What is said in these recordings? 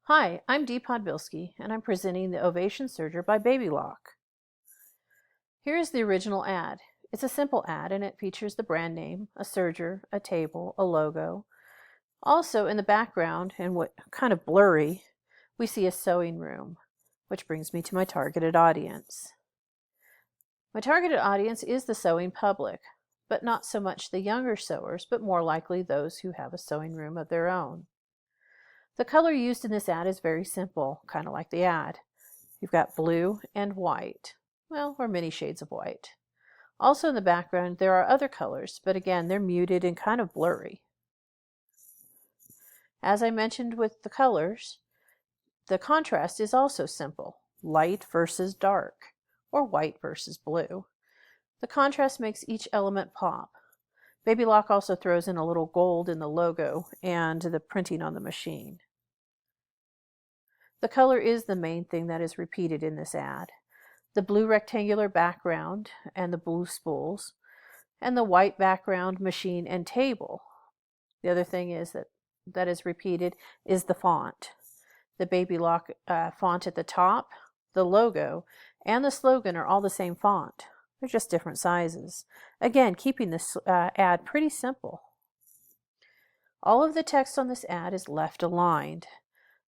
Hi, I'm Dee Podbilski, and I'm presenting the Ovation Serger by Babylock. Here is the original ad. It's a simple ad, and it features the brand name, a serger, a table, a logo. Also, in the background, and what kind of blurry, we see a sewing room, which brings me to my targeted audience. My targeted audience is the sewing public, but not so much the younger sewers, but more likely those who have a sewing room of their own. The color used in this ad is very simple, kind of like the ad. You've got blue and white, well, or many shades of white. Also in the background, there are other colors, but again, they're muted and kind of blurry. As I mentioned with the colors, the contrast is also simple, light versus dark, or white versus blue. The contrast makes each element pop. Babylock also throws in a little gold in the logo and the printing on the machine. The color is the main thing that is repeated in this ad. The blue rectangular background and the blue spools, and the white background, machine, and table. The other thing is that is repeated is the font. The Babylock font at the top, the logo, and the slogan are all the same font. They're just different sizes. Again, keeping this ad pretty simple. All of the text on this ad is left aligned.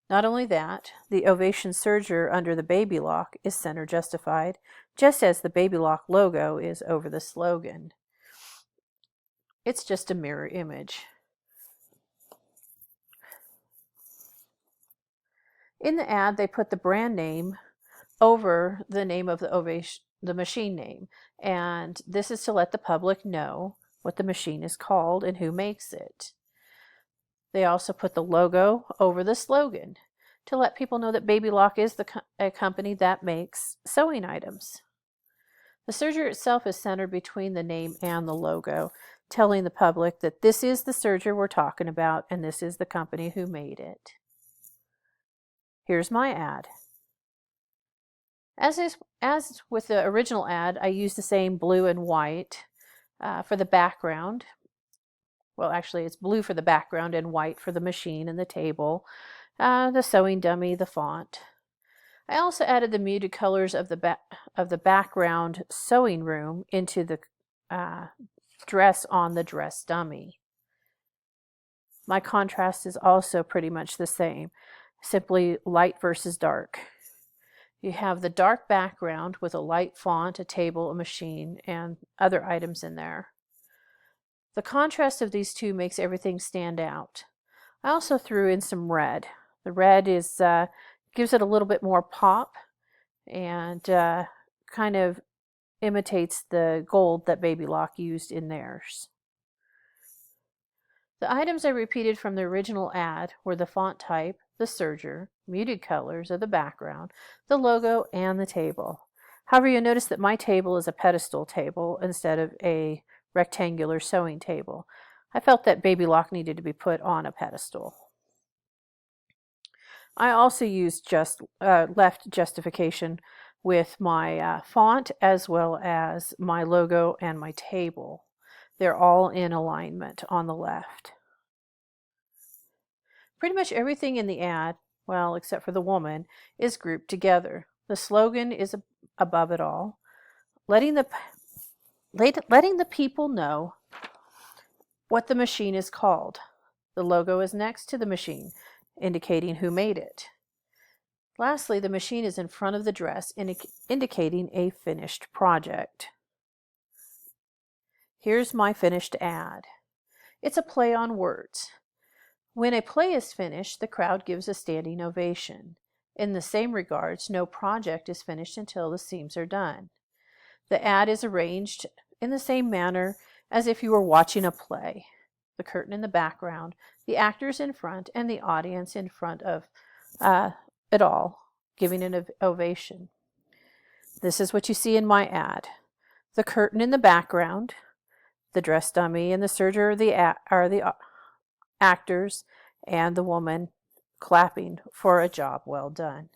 Not only that, the Ovation Serger under the Babylock is center justified, just as the Babylock logo is over the slogan. It's just a mirror image. In the ad, they put the brand name over the name of the machine name, and this is to let the public know what the machine is called and who makes it. They also put the logo over the slogan to let people know that Babylock is a company that makes sewing items. The serger itself is centered between the name and the logo, telling the public that this is the serger we're talking about and this is the company who made it. Here's my ad. As with the original ad, I used the same blue and white for the background. Well, actually, it's blue for the background and white for the machine and the table, the sewing dummy, the font. I also added the muted colors of the background sewing room into the dress on the dress dummy. My contrast is also pretty much the same, simply light versus dark. You have the dark background with a light font, a table, a machine, and other items in there. The contrast of these two makes everything stand out. I also threw in some red. The red gives it a little bit more pop and kind of imitates the gold that Babylock used in theirs. The items I repeated from the original ad were the font type, the serger, muted colors of the background, the logo, and the table. However, you'll notice that my table is a pedestal table instead of a rectangular sewing table. I felt that Babylock needed to be put on a pedestal. I also used left justification with my font as well as my logo and my table. They're all in alignment on the left. Pretty much everything in the ad, well, except for the woman, is grouped together. The slogan is above it all, letting the people know what the machine is called. The logo is next to the machine, indicating who made it. Lastly, the machine is in front of the dress, indicating a finished project. Here's my finished ad. It's a play on words. When a play is finished, the crowd gives a standing ovation. In the same regards, no project is finished until the seams are done. The ad is arranged in the same manner as if you were watching a play. The curtain in the background, the actors in front, and the audience in front of it all, giving an ovation. This is what you see in my ad. The curtain in the background, the dress dummy and the serger are the actors, and the woman clapping for a job well done.